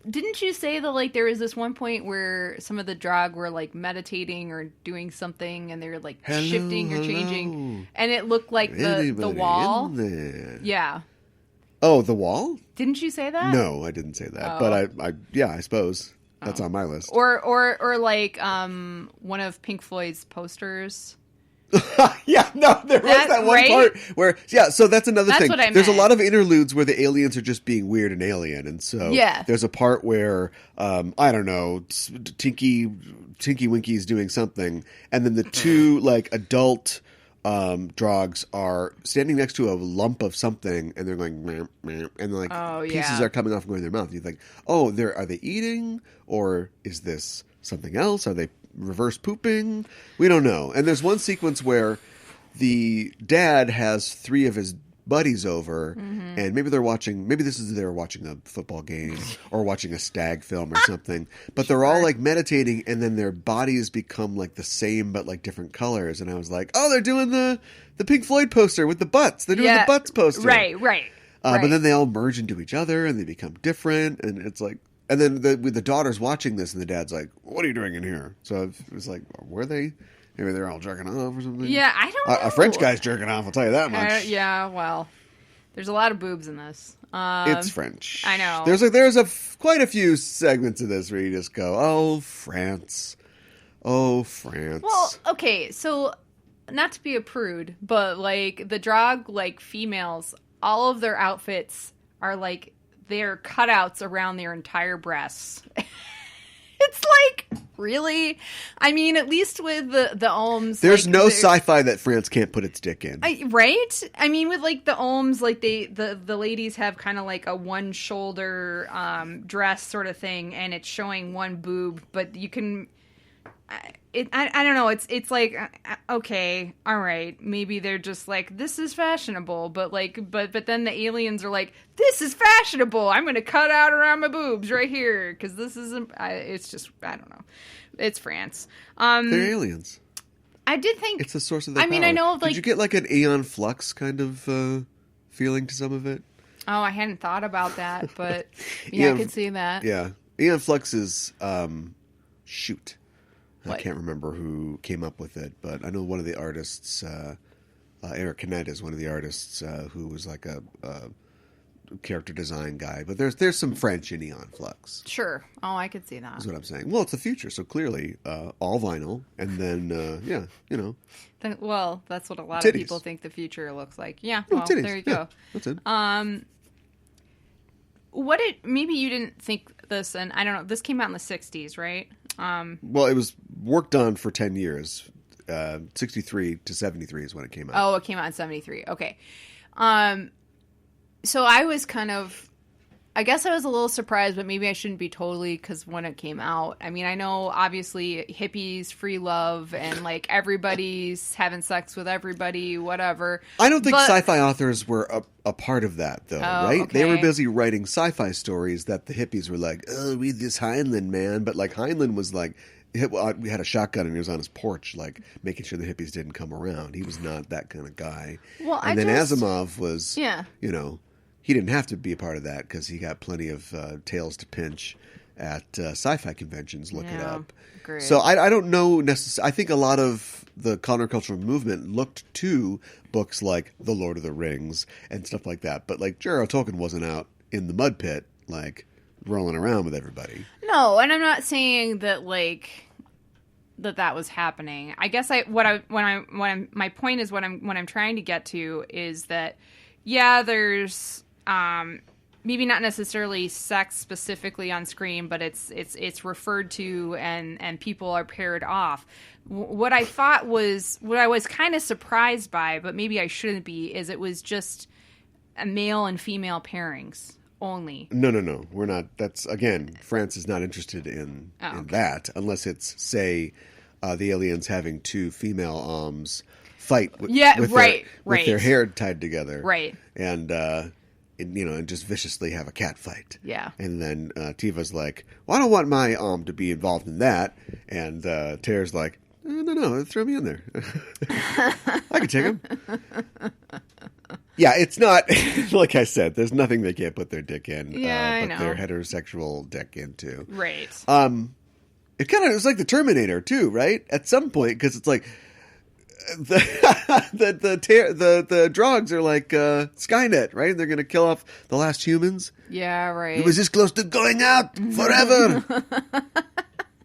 Didn't you say that like there was this one point where some of the drag were like meditating or doing something, and they were like shifting or changing, and it looked like the wall? Yeah. Oh, the wall? Didn't you say that? No, I didn't say that. But I suppose that's on my list. Or like one of Pink Floyd's posters. Yeah, no, there was that one part where, so that's another thing. What I there's meant. a lot of interludes where the aliens are just being weird and alien, and so there's a part where, I don't know, Tinky Winky's doing something, and then the two, like, adult drogs are standing next to a lump of something, and they're going, meh, meh, and like pieces are coming off and going in their mouth. You think, are they eating, or is this something else? Are they reverse pooping? We don't know. And there's one sequence where the dad has three of his buddies over, and maybe they're watching a football game or watching a stag film or something, but they're all like meditating, and then their bodies become like the same but like different colors. And I was like, they're doing the Pink Floyd poster with the butts. They're doing the butts poster. Right. But then they all merge into each other and they become different, and it's like, and then the daughter's watching this, and the dad's like, "What are you doing in here?" So it was like, were they? Maybe they're all jerking off or something. Yeah, I don't know. A French guy's jerking off, I'll tell you that much. Yeah, well, there's a lot of boobs in this. It's French. I know. There's quite a few segments of this where you just go, "Oh, France. Oh, France." Well, okay, so not to be a prude, but like the drag like females, all of their outfits are like they're cutouts around their entire breasts. It's like, really? I mean, at least with the Ohms... There's no sci-fi that France can't put its dick in. Right? I mean, with like the Ohms, like the ladies have kind of like a one-shoulder dress sort of thing, and it's showing one boob, but you can... I don't know. It's like, okay, all right. Maybe they're just like, this is fashionable, but then the aliens are like, this is fashionable. I'm going to cut out around my boobs right here because this isn't. It's just, I don't know. It's France. They're aliens. I did think it's the source of their power. I know. Like, did you get like an Aeon Flux kind of feeling to some of it? Oh, I hadn't thought about that, but I could see that. Yeah, Aeon Flux is shoot. What? I can't remember who came up with it, but I know one of the artists, Eric Canet is one of the artists who was like a character design guy. But there's some French in Aeon Flux. Sure. Oh, I could see that. That's what I'm saying. Well, it's the future, so clearly all vinyl, and then Well, that's what a lot of people think the future looks like. Yeah. Well, there you go. That's it. Maybe you didn't think this, and I don't know. This came out in the 60s, right? Well, it was worked on for 10 years. 63 to 73 is when it came out. Oh, it came out in 73. Okay. So I was I guess I was a little surprised, but maybe I shouldn't be totally, because when it came out, I mean, I know obviously hippies, free love, and like everybody's having sex with everybody, whatever. I don't think sci-fi authors were a part of that, though, right? Okay. They were busy writing sci-fi stories that the hippies were like, oh, read this Heinlein, man. But like Heinlein was like, we had a shotgun and he was on his porch, like making sure the hippies didn't come around. He was not that kind of guy. Well, Asimov was, yeah. He didn't have to be a part of that because he got plenty of tails to pinch at sci-fi conventions. Look it up. Great. So I don't know necessarily. I think a lot of the countercultural movement looked to books like The Lord of the Rings and stuff like that. But like J.R.R. Tolkien wasn't out in the mud pit like rolling around with everybody. No, and I'm not saying that like that was happening. I guess my point is what I'm trying to get to is that there's maybe not necessarily sex specifically on screen, but it's referred to and people are paired off. What I was kind of surprised by, but maybe I shouldn't be, is it was just male and female pairings only. No. We're not. That's, again, France is not interested in that unless it's, say, the aliens having two female fight with their hair tied together. Right. And just viciously have a cat fight. Yeah. And then Tiva's like, well, I don't want my to be involved in that. And Tara's like, no, throw me in there. I can take him. Yeah, it's not, like I said, there's nothing they can't put their dick in. I know. Their heterosexual dick into. Right. It kind of is like the Terminator, too, right? At some point, because it's like, the drogs are like Skynet, right? They're going to kill off the last humans. Yeah, right. It was this close to going out forever.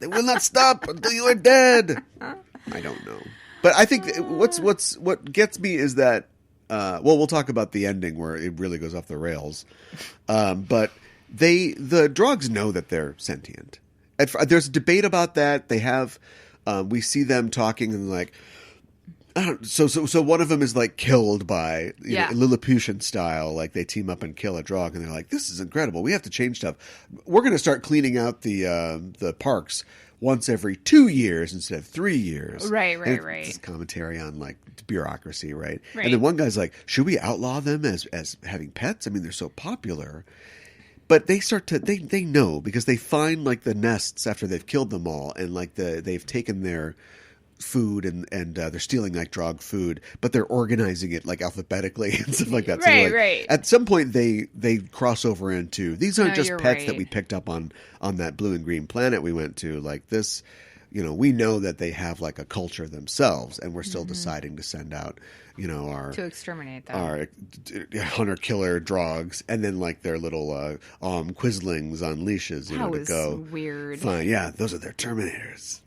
They will not stop until you are dead. I don't know, but I think what gets me is that we'll talk about the ending where it really goes off the rails. But the drogs know that they're sentient. There's a debate about that. They have we see them talking and like. So one of them is like killed by Lilliputian style, like they team up and kill a drug, and they're like, "This is incredible. We have to change stuff. We're going to start cleaning out the parks once every 2 years instead of 3 years." Right. It's commentary on like bureaucracy, right? And then one guy's like, "Should we outlaw them as having pets? I mean, they're so popular." But they start to they know because they find like the nests after they've killed them all, and like they've taken their food and they're stealing like drug food, but they're organizing it like alphabetically and stuff like that. Right. At some point they cross over into these aren't just pets that we picked up on that blue and green planet we went to. Like this, we know that they have like a culture themselves, and we're still deciding to send out to exterminate them, our hunter killer drogs, and then like their little quislings on leashes, to go weird. Fine, yeah, those are their Terminators.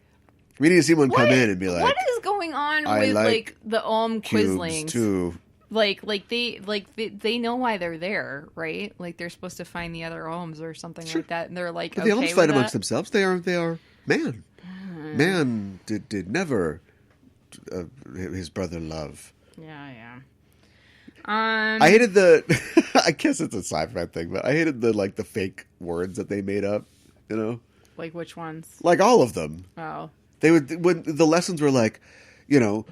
We need to see one come in and be like, "What is going on with like the quislings too?" Like they know why they're there, right? Like they're supposed to find the other ohms or something like that, and they're like, but the ohms fight amongst themselves. They are man. Man did never his brother love. Yeah. I hated I guess it's a sci-fi thing, but I hated the fake words that they made up. Like which ones? Like all of them. Oh. They would when the lessons were like, the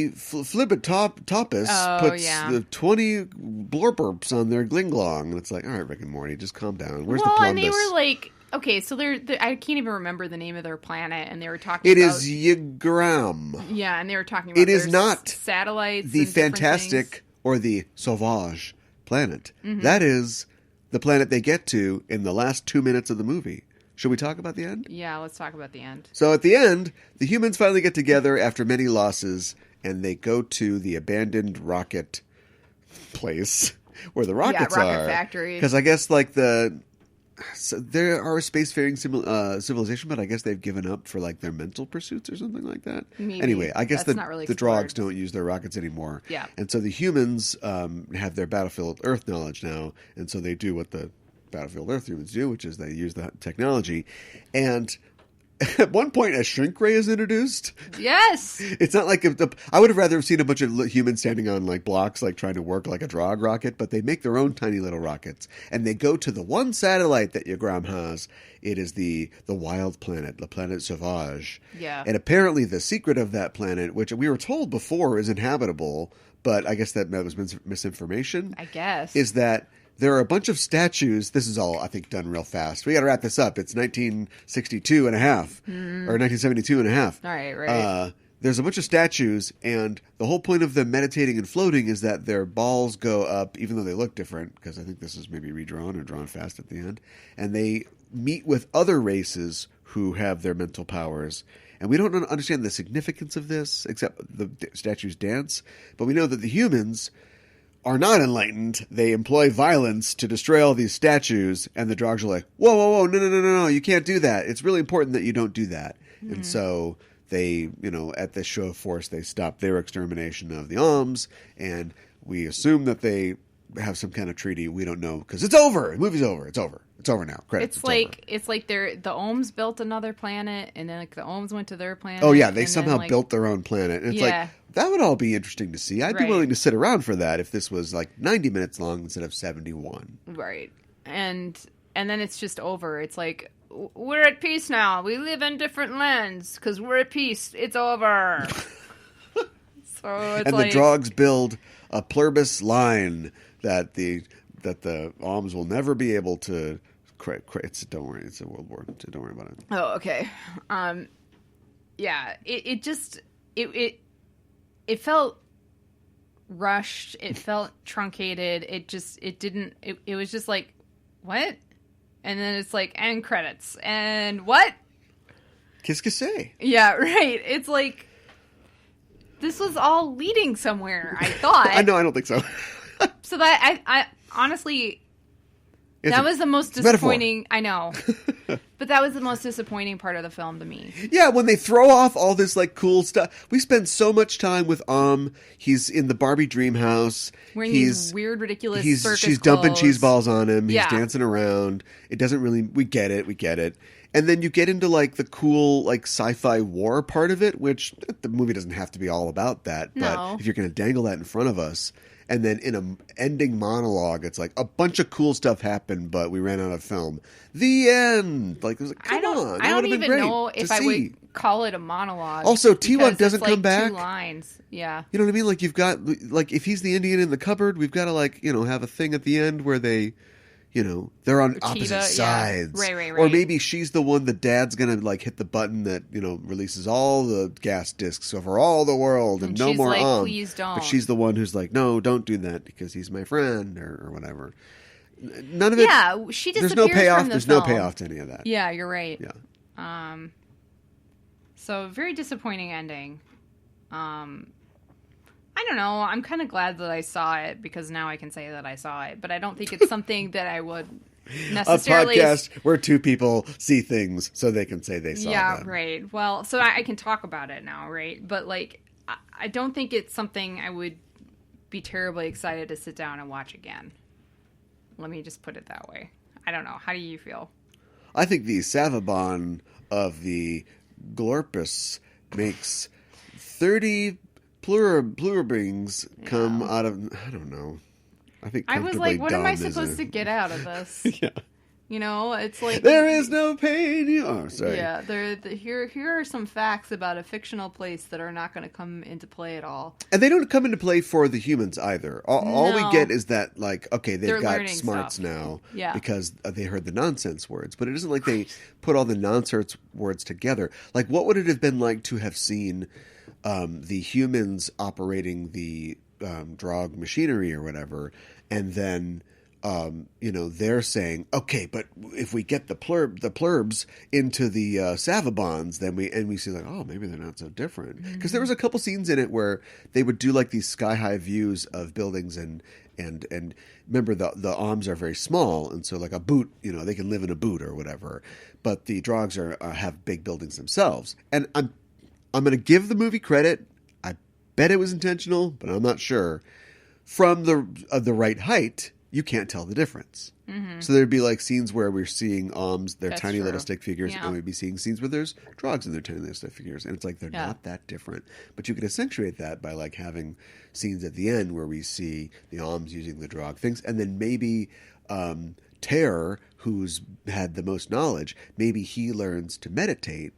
Flibbitopus puts the 20 blorburps on their glinglong, and it's like, all right, Rick and Morty, just calm down. Where's the plumbus? And they were like, okay, so I can't even remember the name of their planet, and they were talking. It is Ygram. Yeah, and they were talking about it is not satellites, the Fantastic or the Sauvage planet. Mm-hmm. That is the planet they get to in the last 2 minutes of the movie. Should we talk about the end? Yeah, let's talk about the end. So at the end, the humans finally get together after many losses, and they go to the abandoned rocket place where the rockets rocket are. Factory. Because I guess there are a spacefaring civilization, but I guess they've given up for like their mental pursuits or something like that. Maybe. Anyway, I guess the drogs don't use their rockets anymore. Yeah. And so the humans have their Battlefield Earth knowledge now, and so they do what the Battlefield Earth humans do, which is they use the technology. And at one point, a shrink ray is introduced. Yes. It's not like I would have rather seen a bunch of humans standing on like blocks, like trying to work like a drog rocket, but they make their own tiny little rockets, and they go to the one satellite that Ygram has. It is the wild planet, the planet Sauvage. Yeah. And apparently, the secret of that planet, which we were told before is inhabitable, but I guess that was misinformation. I guess is that. There are a bunch of statues. This is all, I think, done real fast. We got to wrap this up. It's 1962 and a half, or 1972 and a half. All right. There's a bunch of statues, and the whole point of them meditating and floating is that their balls go up, even though they look different, because I think this is maybe redrawn or drawn fast at the end. And they meet with other races who have their mental powers. And we don't understand the significance of this, except the statues dance. But we know that the humans are not enlightened. They employ violence to destroy all these statues, and the drogs are like, whoa, no, you can't do that. It's really important that you don't do that. Mm-hmm. And so they, at this show of force, they stop their extermination of the Oms, and we assume that they have some kind of treaty. We don't know, because it's over. The movie's over. It's over. It's over now. Credits. It's like the Ohms built another planet, and then like the Ohms went to their planet. Oh yeah, they somehow built their own planet. And it's like, That would all be interesting to see. I'd be willing to sit around for that if this was like 90 minutes long instead of 71. Right. And then it's just over. It's like, we're at peace now. We live in different lands because we're at peace. It's over. So it's the Drogs build a pluribus line that the Alms will never be able to. Don't worry, it's a World War. So don't worry about it. Oh, okay. Yeah. It felt rushed. It felt truncated. It was just like, what? And then it's like, and credits. And what? Qu'est-ce que c'est? Yeah, right. It's like, this was all leading somewhere, I thought. I know, I don't think so. So that, I honestly, that was the most disappointing. I know. But that was the most disappointing part of the film to me. Yeah, when they throw off all this like cool stuff. We spend so much time with He's in the Barbie dream house. Wearing these weird, ridiculous circus She's clothes. dumping cheese balls on him. He's dancing around. It doesn't really... We get it. And then you get into like the cool like sci-fi war part of it, which the movie doesn't have to be all about that. But if you're going to dangle that in front of us... And then in an ending monologue, it's like a bunch of cool stuff happened, but we ran out of film. The end. Like, it was like, come on. I don't even know if I would call it a monologue. Also, T-Wug doesn't come back. 2 lines. Yeah. You know what I mean? Like, you've got, like, if he's the Indian in the cupboard, we've got to, like, have a thing at the end where they, they're on opposite sides. Yeah. Right. Or maybe she's the one that dad's going to, like, hit the button that, releases all the gas discs over all the world and no more like, please don't. But she's the one who's like, no, don't do that because he's my friend or whatever. None of it. Yeah, she disappears There's no payoff. From the There's film. no payoff to any of that. Yeah, you're right. Yeah. So very disappointing ending. I don't know. I'm kind of glad that I saw it because now I can say that I saw it. But I don't think it's something that I would necessarily... A podcast where 2 people see things so they can say they saw them. Yeah, right. Well, so I can talk about it now, right? But, like, I don't think it's something I would be terribly excited to sit down and watch again. Let me just put it that way. I don't know. How do you feel? I think the Savabon of the Glorpus makes 30... pluribings come out of... I don't know. I think I was like, what am I supposed to get out of this? Yeah. It's like... There is no pain. Oh, sorry. Yeah, here are some facts about a fictional place that are not going to come into play at all. And they don't come into play for the humans either. All we get is that, like, okay, they've got smarts now because they heard the nonsense words. But it isn't like they put all the nonsense words together. Like, what would it have been like to have seen... the humans operating the drug machinery or whatever, and then they're saying, okay, but if we get the plurbs into the Savabons, then we see like, oh, maybe they're not so different. Because there was a couple scenes in it where they would do like these sky high views of buildings and remember the arms are very small, and so like a boot, they can live in a boot or whatever. But the drogs have big buildings themselves, and I'm going to give the movie credit. I bet it was intentional, but I'm not sure. From the right height, you can't tell the difference. Mm-hmm. So there'd be like scenes where we're seeing their That's tiny true. little stick figures, and we'd be seeing scenes where there's drogs in their tiny little stick figures, and it's like they're not that different. But you can accentuate that by like having scenes at the end where we see the Alms using the drog things, and then maybe Terror, who's had the most knowledge, maybe he learns to meditate,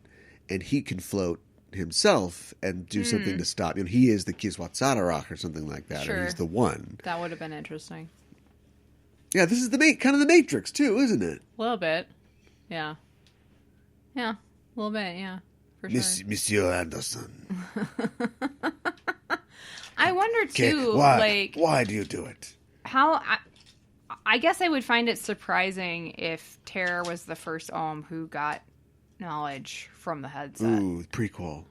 and he can float himself and do something to stop. He is the Kiswatsararach or something like that. Sure. Or he's the one. That would have been interesting. Yeah, this is kind of the Matrix too, isn't it? A little bit. Yeah. Yeah, a little bit, yeah. For sure. Monsieur Anderson. I wonder too, why do you do it? How... I guess I would find it surprising if Terror was the first Ohm who got knowledge from the headset. Ooh, prequel.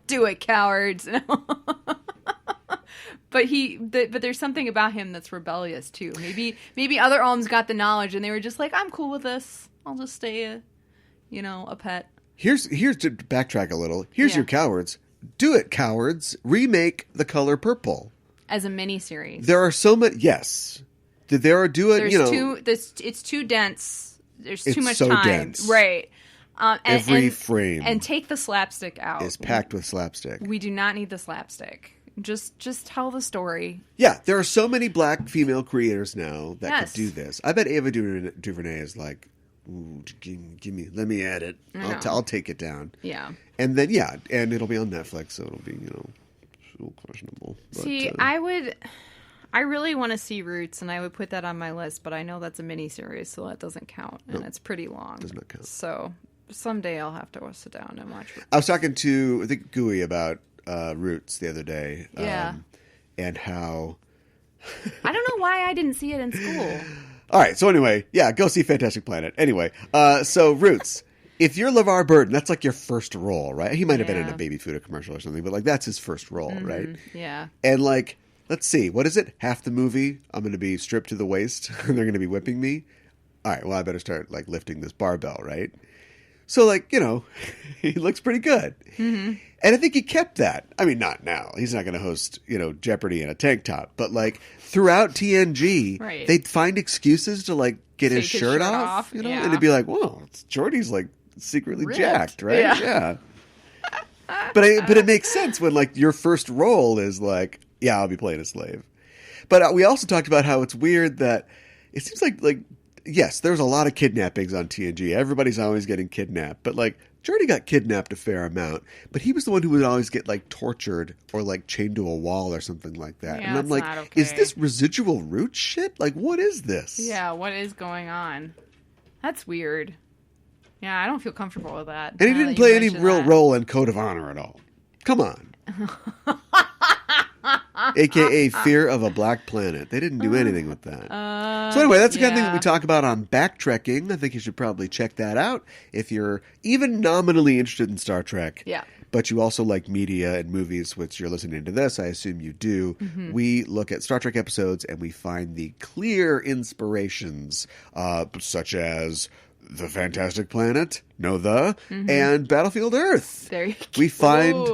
Do it, cowards. But there's something about him that's rebellious too. Maybe other Ohms got the knowledge and they were just like, I'm cool with this. I'll just stay a pet. Here's to backtrack a little. Here's your cowards. Do it, cowards. Remake The Color Purple. As a miniseries. There are so many. Yes. Do it. It's too dense. There's too much so time. Dense. Right. Every frame and take the slapstick out. Is packed with slapstick. We do not need the slapstick. Just tell the story. Yeah, there are so many black female creators now that could do this. I bet Ava DuVernay is like, give me, let me add it. I'll take it down. Yeah. And then and it'll be on Netflix, so it'll be a little questionable. But, see, I really want to see Roots, and I would put that on my list, but I know that's a miniseries, so that doesn't count, and it's pretty long. Does not count. So someday I'll have to sit down and watch Roots. I was talking to I think Gooey about Roots the other day. Yeah. And how I don't know why I didn't see it in school. All right, so anyway, go see Fantastic Planet. Anyway, so Roots. If you're LeVar Burton, that's like your first role, right? He might have been in a baby food commercial or something, but like that's his first role, right? Yeah. And like, let's see, what is it? Half the movie, I'm going to be stripped to the waist, and they're going to be whipping me. All right, well, I better start like lifting this barbell, right? So like, he looks pretty good. Mm-hmm. And I think he kept that. I mean, not now. He's not going to host, Jeopardy in a tank top. But like throughout TNG, they'd find excuses to like get his shirt off, and it'd be like, whoa, Jordy's like secretly jacked, right? Yeah. But it makes sense when like your first role is like, I'll be playing a slave. But we also talked about how it's weird that it seems like yes, there's a lot of kidnappings on TNG. Everybody's always getting kidnapped. But like Jordy got kidnapped a fair amount, but he was the one who would always get like tortured or like chained to a wall or something like that. Yeah, and I'm like, is this residual root shit? Like, what is this? Yeah, what is going on? That's weird. Yeah, I don't feel comfortable with that. And he didn't play any real role in Code of Honor at all. Come on. AKA Fear of a Black Planet. They didn't do anything with that. So anyway, that's the kind of thing that we talk about on Backtrekking. I think you should probably check that out if you're even nominally interested in Star Trek. Yeah. But you also like media and movies, which you're listening to this. I assume you do. Mm-hmm. We look at Star Trek episodes and we find the clear inspirations, such as The Fantastic Planet, and Battlefield Earth. There you go. We find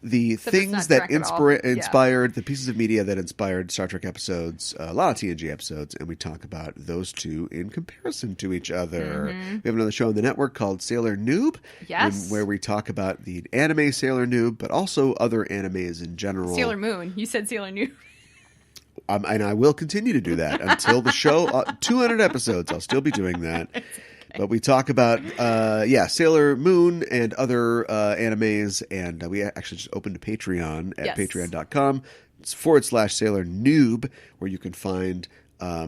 the things that inspired the pieces of media that inspired Star Trek episodes, a lot of TNG episodes, and we talk about those two in comparison to each other. Mm-hmm. We have another show on the network called Sailor Noob, where we talk about the anime Sailor Noob, but also other animes in general. Sailor Moon. You said Sailor Noob. And I will continue to do that until the show, 200 episodes. I'll still be doing that. But we talk about, Sailor Moon and other animes, and we actually just opened a Patreon at patreon.com/Sailor Noob, where you can find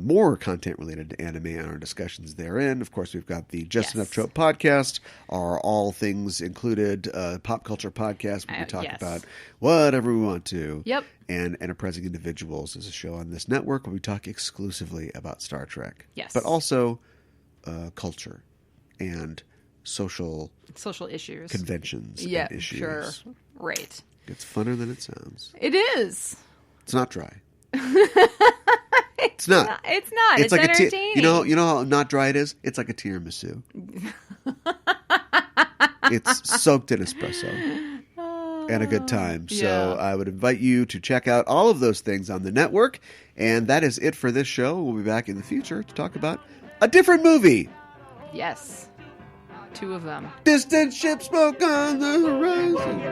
more content related to anime and our discussions therein. Of course, we've got the Just Enough Trope podcast, our All Things Included pop culture podcast, where we talk about whatever we want to. Yep. And Enterprising Individuals is a show on this network where we talk exclusively about Star Trek. Yes. But also culture and social issues, conventions, and issues. Sure, right. It's funner than it sounds. It is. It's not dry. It's not. It's not. It's like entertaining. You know how not dry it is? It's like a tiramisu. It's soaked in espresso. And a good time. So I would invite you to check out all of those things on the network. And that is it for this show. We'll be back in the future to talk about a different movie. Yes. 2 of them. Distant ship smoke on the horizon.